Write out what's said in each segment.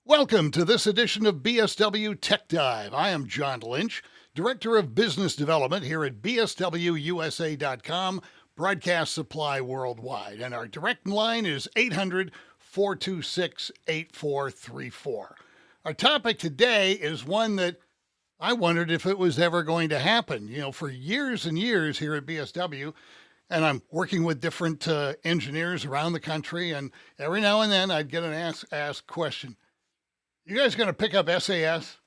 Welcome to this edition of BSW Tech Dive. I am John Lynch, Director of Business Development here at BSWUSA.com, broadcast supply worldwide. And our direct line is 800 426 8434. Our topic today is one that I wondered if it was ever going to happen. You know, for years and years here at BSW, and I'm working with different engineers around the country, and every now and then I'd get an ask question. You guys going to pick up SAS?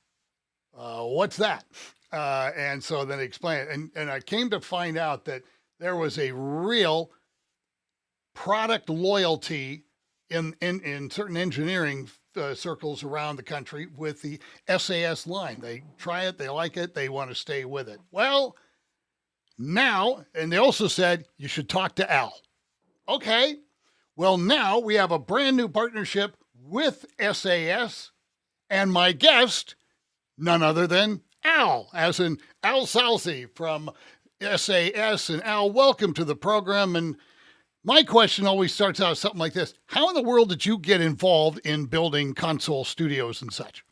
What's that? And so then explain it. And I came to find out that there was a real product loyalty in certain engineering circles around the country with the SAS line. They try it, they like it, they want to stay with it. Well, now, and they also said you should talk to Al. Okay. Well, now we have a brand new partnership with SAS. And my guest, none other than Al, as in Al Salci from SAS. And Al, welcome to the program. And my question always starts out something like this. How in the world did you get involved in building console studios and such?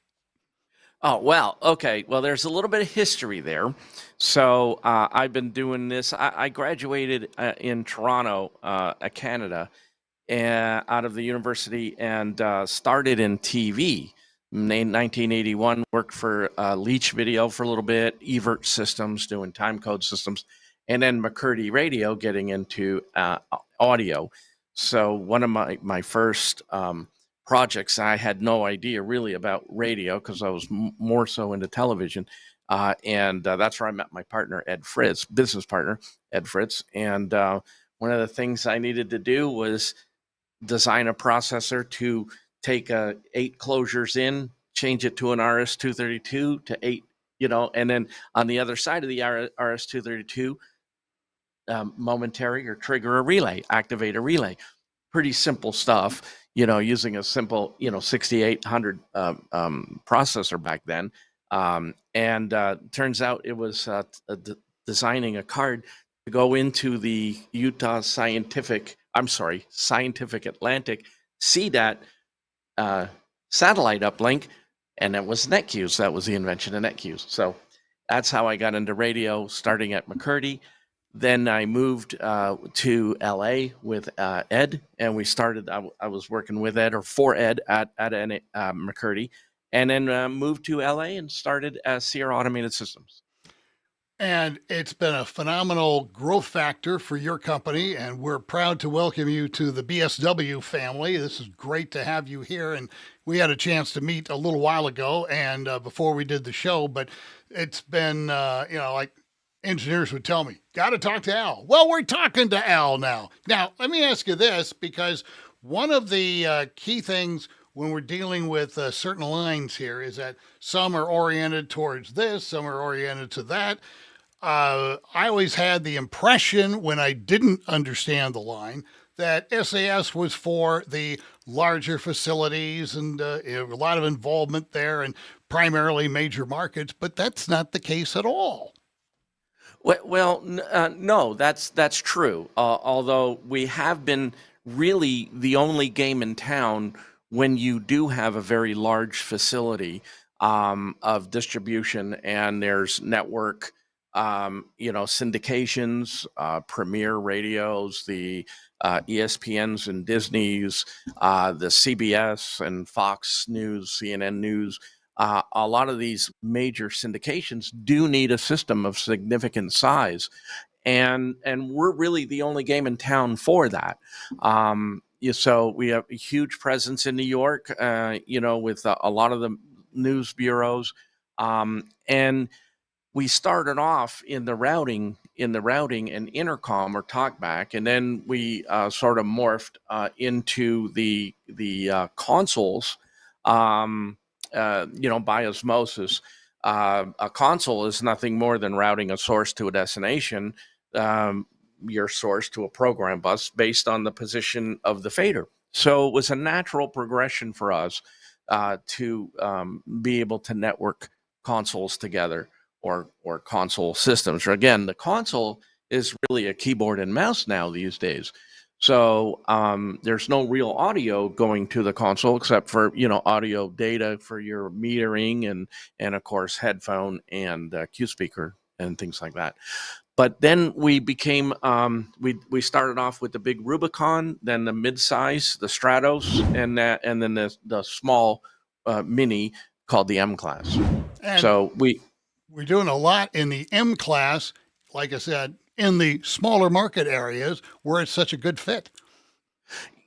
Oh, well, okay. Well, there's a little bit of history there. So I've been doing this. I graduated in Toronto, Canada, out of the university and started in TV. In 1981, worked for Leach Video for a little bit, Evert Systems, doing timecode systems, and then McCurdy Radio, getting into audio. So one of my first projects, I had no idea really about radio because I was more so into television. And that's where I met my partner, Ed Fritz, business partner, Ed Fritz. And one of the things I needed to do was design a processor to take 8 closures in, change it to an RS-232 to 8, and then on the other side of the RS-232, momentary or trigger a relay, activate a relay. Pretty simple stuff, using a simple, 6800 processor back then. And turns out it was designing a card to go into the Utah Scientific Atlantic CDAT satellite uplink, and it was NetQues. That was the invention of NetQues. So that's how I got into radio, starting at McCurdy. Then I moved to LA with Ed, and we started. I was working with Ed or for Ed at McCurdy, and then moved to LA and started Sierra Automated Systems. And it's been a phenomenal growth factor for your company, and we're proud to welcome you to the BSW family. This is great to have you here, and we had a chance to meet a little while ago and before we did the show, but it's been, like engineers would tell me, got to talk to Al. Well, we're talking to Al now. Now, let me ask you this, because one of the key things when we're dealing with certain lines here is that some are oriented towards this, some are oriented to that. I always had the impression when I didn't understand the line that SAS was for the larger facilities and a lot of involvement there and primarily major markets, but that's not the case at all. Well, no, that's true. Although we have been really the only game in town when you do have a very large facility of distribution, and there's network, syndications, Premier Radios, the ESPNs and Disney's, the CBS and Fox News, CNN News. A lot of these major syndications do need a system of significant size, and we're really the only game in town for that. So we have a huge presence in New York, with a lot of the news bureaus, and we started off in the routing and intercom or talkback, and then we sort of morphed into the consoles. By osmosis. A console is nothing more than routing a source to a destination, your source to a program bus based on the position of the fader. So it was a natural progression for us to be able to network consoles together or console systems. Again, the console is really a keyboard and mouse now these days. So there's no real audio going to the console except for audio data for your metering and of course headphone and Q speaker and things like that. But then we became we started off with the big Rubicon, then the midsize, the Stratos, and then the small mini called the M class. And So we're doing a lot in the M class, like I said, in the smaller market areas where it's such a good fit.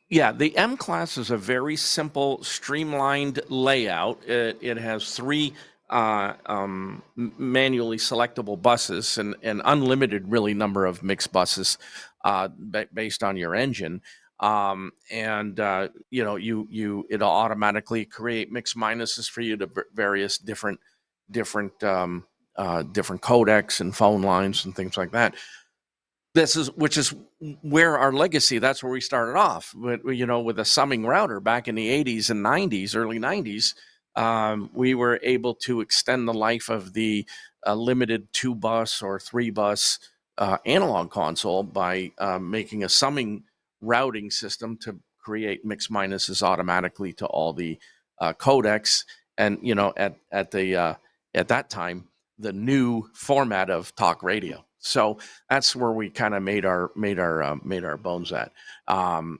Yeah, the M class is a very simple, streamlined layout. It has three manually selectable buses and an unlimited, really, number of mixed buses based on your engine. It'll automatically create mix minuses for you to various different codecs and phone lines and things like that. Which is where our legacy, that's where we started off with a summing router back in the 80s and 90s, early 90s. We were able to extend the life of the limited 2-bus or 3-bus analog console by making a summing routing system to create mix minuses automatically to all the codecs. And at that time, the new format of talk radio. So that's where we kind of made our bones at. Then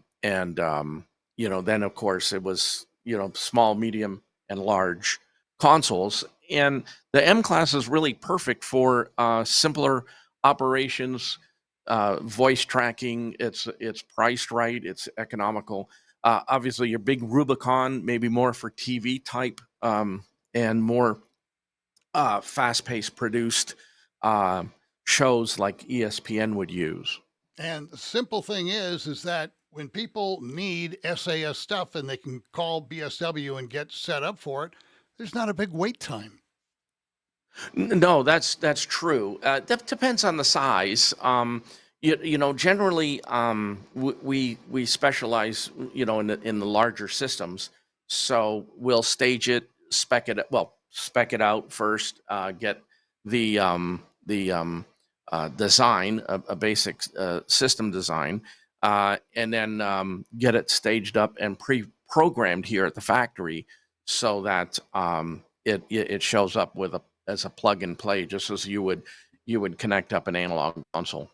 of course it was small, medium, and large consoles, and the M class is really perfect for simpler operations, voice tracking. It's priced right. It's economical. Obviously, your big Rubicon maybe more for TV type and more fast-paced produced uh, shows like ESPN would use. And the simple thing is that when people need SAS stuff and they can call BSW and get set up for it, there's not a big wait time. No, that's true. That depends on the size. Generally, we specialize, in the larger systems. So we'll stage it, spec it out first, get the design, a basic system design, and then get it staged up and pre-programmed here at the factory so that it shows up as a plug and play, just as you would connect up an analog console.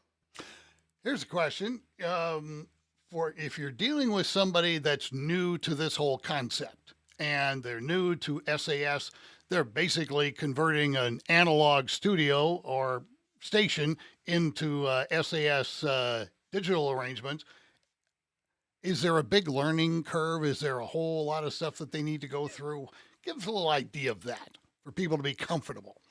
Here's a question. For if you're dealing with somebody that's new to this whole concept and they're new to SAS, they're basically converting an analog studio or station into SAS digital arrangements. Is there a big learning curve? Is there a whole lot of stuff that they need to go through? Give us a little idea of that for people to be comfortable.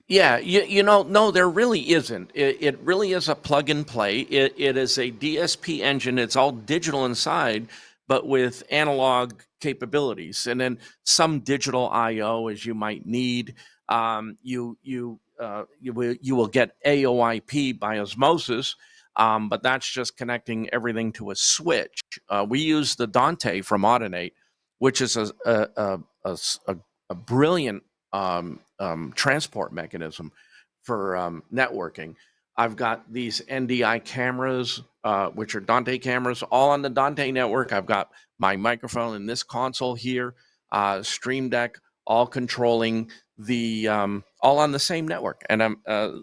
Yeah, no, there really isn't. It really is a plug and play. It is a DSP engine. It's all digital inside, but with analog capabilities, and then some digital I/O as you might need. You will get AOIP by osmosis, but that's just connecting everything to a switch. We use the Dante from Audinate, which is a brilliant transport mechanism for networking. I've got these NDI cameras, which are Dante cameras, all on the Dante network. I've got my microphone in this console here, Stream Deck, all controlling the all on the same network. And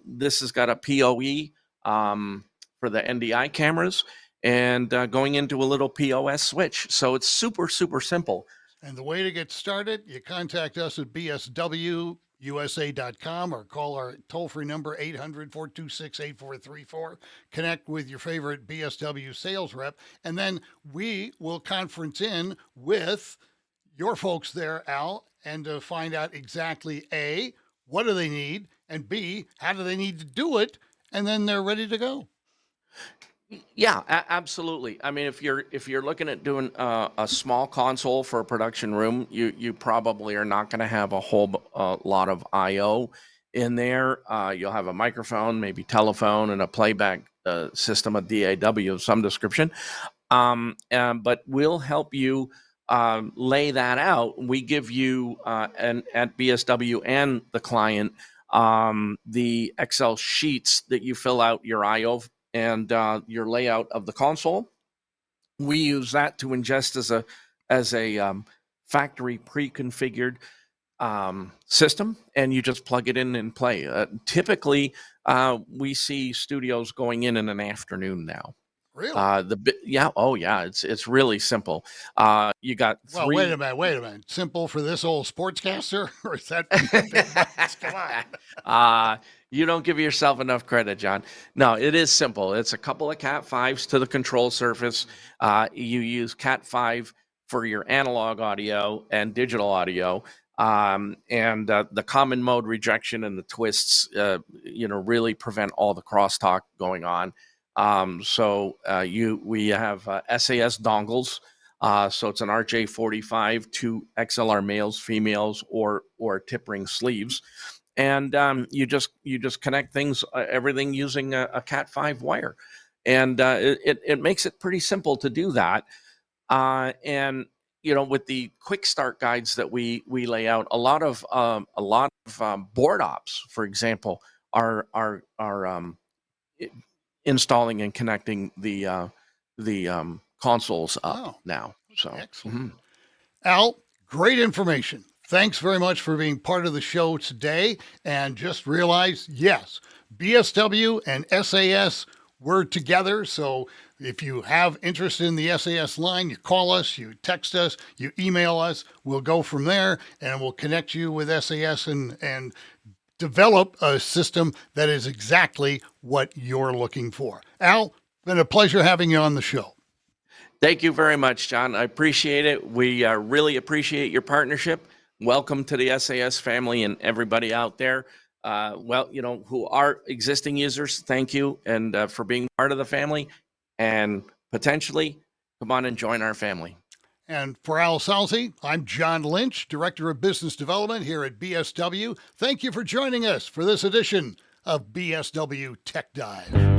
this has got a PoE for the NDI cameras and going into a little POS switch. So it's super, super simple. And the way to get started, you contact us at BSWUSA.com or call our toll free number 800 426 8434. Connect with your favorite BSW sales rep, and then we will conference in with your folks there, Al, and to find out exactly A, what do they need, and B, how do they need to do it, and then they're ready to go. Yeah, absolutely. I mean, if you're looking at doing a small console for a production room, you probably are not going to have a whole lot of I/O in there. You'll have a microphone, maybe telephone, and a playback system, a DAW of some description. But we'll help you lay that out. We give you and at BSW and the client the Excel sheets that you fill out your I/O and your layout of the console. We use that to ingest as a factory pre-configured system, and you just plug it in and play. Typically, we see studios going in an afternoon now. Really? Yeah, oh yeah, it's really simple. You got Well, wait a three. minute, wait a minute. Simple for this old sportscaster, or is that being a bit much? Come on. uh, you don't give yourself enough credit, John. No, it is simple. It's a couple of Cat 5s to the control surface. You use Cat 5 for your analog audio and digital audio. And the common mode rejection and the twists, really prevent all the crosstalk going on. We have SAS dongles. So it's an RJ45, two XLR males, females, or tip ring sleeves, and you just connect everything using a Cat 5 wire, and it makes it pretty simple to do that. And with the quick start guides that we lay out, a lot of board ops, for example, are installing and connecting the consoles up Oh, now. So excellent. Al, great information. Thanks very much for being part of the show today. And just realize, yes, BSW and SAS were together. So if you have interest in the SAS line, you call us, you text us, you email us. We'll go from there and we'll connect you with SAS and develop a system that is exactly what you're looking for. Al, been a pleasure having you on the show. Thank you very much, John. I appreciate it. We really appreciate your partnership. Welcome to the SAS family and everybody out there. Who are existing users, thank you, and for being part of the family, and potentially come on and join our family. And for Al Salci, I'm John Lynch, Director of Business Development here at BSW. Thank you for joining us for this edition of BSW Tech Dive.